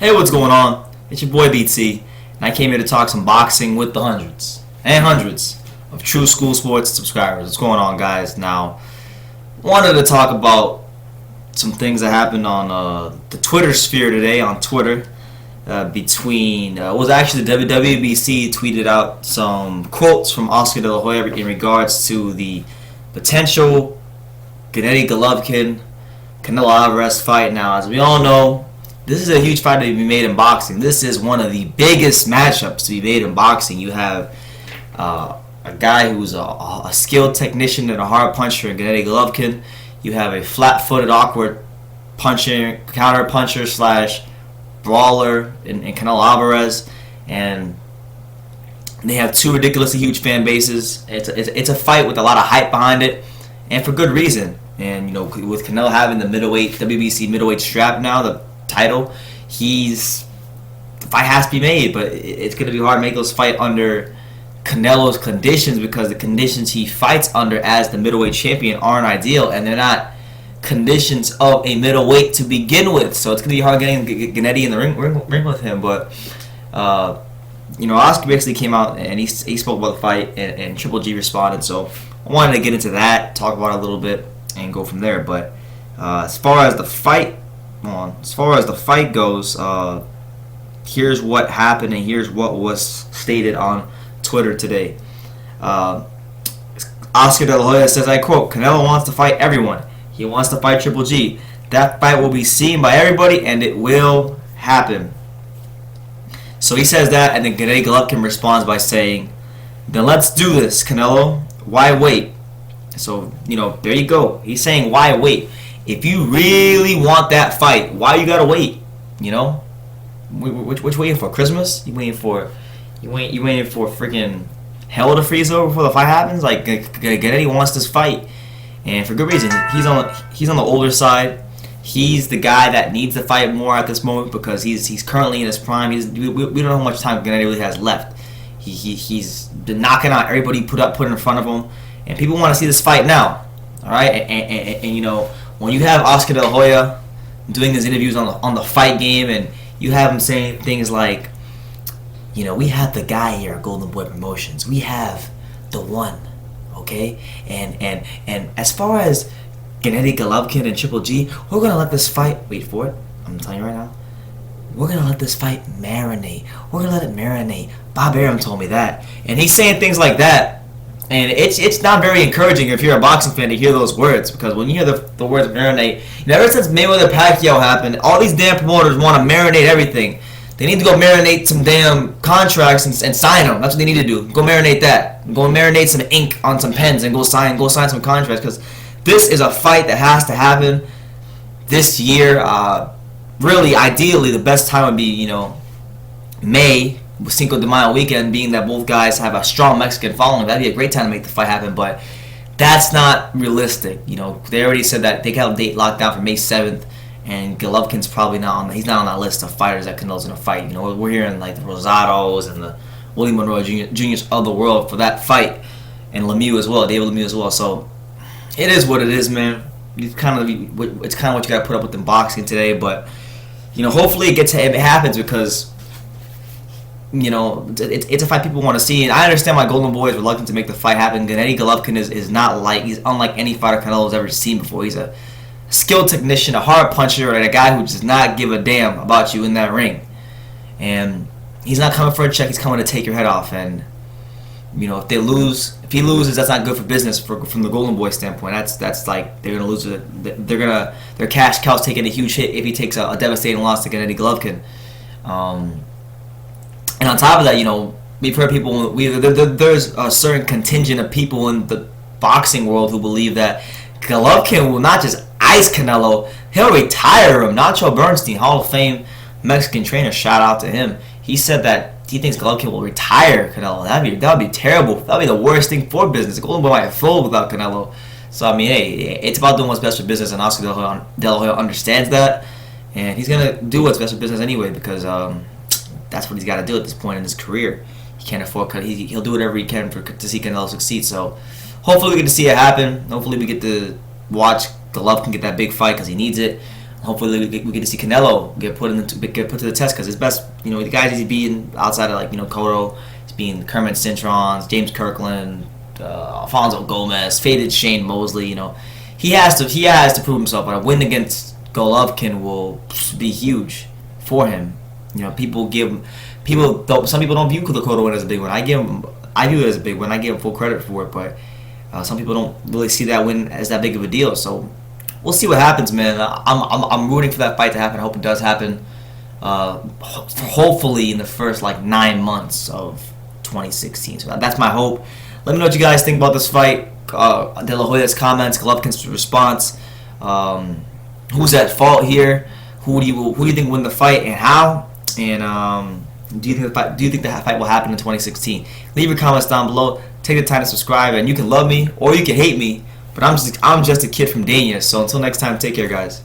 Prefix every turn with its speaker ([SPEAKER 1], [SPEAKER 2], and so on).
[SPEAKER 1] Hey, what's going on? It's your boy BT, and I came here to talk some boxing with the hundreds and hundreds of True School Sports subscribers. What's going on, guys? Now, wanted to talk about some things that happened on the Twitter sphere today on Twitter. Between it was actually the WBC tweeted out some quotes from Oscar De La Hoya in regards to the potential Gennady Golovkin Canelo Alvarez fight. Now, as we all know, this is a huge fight to be made in boxing. This is one of the biggest matchups to be made in boxing. You have a guy who's a skilled technician and a hard puncher in Gennady Golovkin. You have a flat-footed, awkward puncher, counter puncher slash brawler in Canelo Alvarez, and they have two ridiculously huge fan bases. It's a fight with a lot of hype behind it, and for good reason. And you know, with Canelo having the WBC middleweight strap now, the title, the fight has to be made, but it's going to be hard to make those fight under Canelo's conditions, because the conditions he fights under as the middleweight champion aren't ideal, and they're not conditions of a middleweight to begin with. So it's going to be hard getting Gennady in the ring with him. But you know, Oscar basically came out and he spoke about the fight, and Triple G responded. So I wanted to get into that, talk about it a little bit, and go from there. But as far as the fight goes, here's what happened and here's what was stated on Twitter today. Oscar De La Hoya says, I quote, "Canelo wants to fight everyone. He wants to fight Triple G. That fight will be seen by everybody, and it will happen." So he says that, and then Gennady Golovkin responds by saying, "Then let's do this, Canelo. Why wait?" So, you know, there you go. He's saying, why wait? If you really want that fight, why you gotta wait? You know, which waiting for? Christmas? You waiting for freaking hell to freeze over before the fight happens? Like, Gennady wants this fight, and for good reason. He's on the older side. He's the guy that needs the fight more at this moment because he's currently in his prime. We don't know how much time Gennady really has left. He's been knocking out everybody put in front of him, and people want to see this fight now. All right, and you know, when you have Oscar De La Hoya doing his interviews on the fight game, and you have him saying things like, you know, we have the guy here at Golden Boy Promotions. We have the one, okay? And as far as Gennady Golovkin and Triple G, we're gonna let this fight. Wait for it. I'm telling you right now. We're gonna let this fight marinate. We're gonna let it marinate. Bob Arum told me that, and he's saying things like that. And it's not very encouraging if you're a boxing fan to hear those words, because when you hear the words marinate, you know, ever since Mayweather-Pacquiao happened, all these damn promoters want to marinate everything. They need to go marinate some damn contracts and sign them. That's what they need to do. Go marinate that. Go marinate some ink on some pens and go sign some contracts, because this is a fight that has to happen this year. Really, ideally, the best time would be, you know, May, Cinco de Mayo weekend, being that both guys have a strong Mexican following. That'd be a great time to make the fight happen, but that's not realistic. You know, they already said that they got a date locked down for May 7th, and Golovkin's probably not on that list of fighters that Canelo's gonna fight. You know, we're hearing like the Rosados and the Willie Monroe Jr.'s of the world for that fight, and Lemieux as well, David Lemieux as well. So it is what it is, man. It's kind of what you gotta put up with in boxing today. But you know, hopefully it happens, because you know, it's a fight people want to see, and I understand why Golden Boy is reluctant to make the fight happen. Gennady Golovkin is not he's unlike any fighter Canelo's ever seen before. He's a skilled technician, a hard puncher, and a guy who does not give a damn about you in that ring. And he's not coming for a check; he's coming to take your head off. And you know, if he loses, that's not good for business from the Golden Boy standpoint. That's like they're gonna lose. Their cash cow's taking a huge hit if he takes a devastating loss to Gennady Golovkin. And on top of that, you know, we've heard people. There's a certain contingent of people in the boxing world who believe that Golovkin will not just ice Canelo, he'll retire him. Nacho Bernstein, Hall of Fame Mexican trainer, shout out to him. He said that he thinks Golovkin will retire Canelo. That'd be terrible. That'd be the worst thing for business. Golden Boy might fold without Canelo. So I mean, hey, it's about doing what's best for business, and Oscar De La Hoya understands that, and he's gonna do what's best for business anyway, because that's what he's got to do at this point in his career. He can't afford. He'll do whatever he can to see Canelo succeed. So hopefully we get to see it happen. Hopefully we get to watch Golovkin get that big fight, because he needs it. Hopefully we get to see Canelo get put to the test, because his best, the guys he's beaten outside of Cotto, he's beaten Kermit Cintrons, James Kirkland, Alfonso Gomez, faded Shane Mosley. He has to prove himself. But a win against Golovkin will be huge for him. Some people don't view the Cotto win as a big win. I view it as a big win. I give him full credit for it, but some people don't really see that win as that big of a deal. So we'll see what happens, man. I'm rooting for that fight to happen. I hope it does happen. Hopefully in the first 9 months of 2016. So that's my hope. Let me know what you guys think about this fight. De La Hoya's comments, Golovkin's response. Who's at fault here? Who do you think win the fight and how? And do you think the fight will happen in 2016? Leave your comments down below. Take the time to subscribe, and you can love me or you can hate me. But I'm just a kid from Dania. So until next time, take care, guys.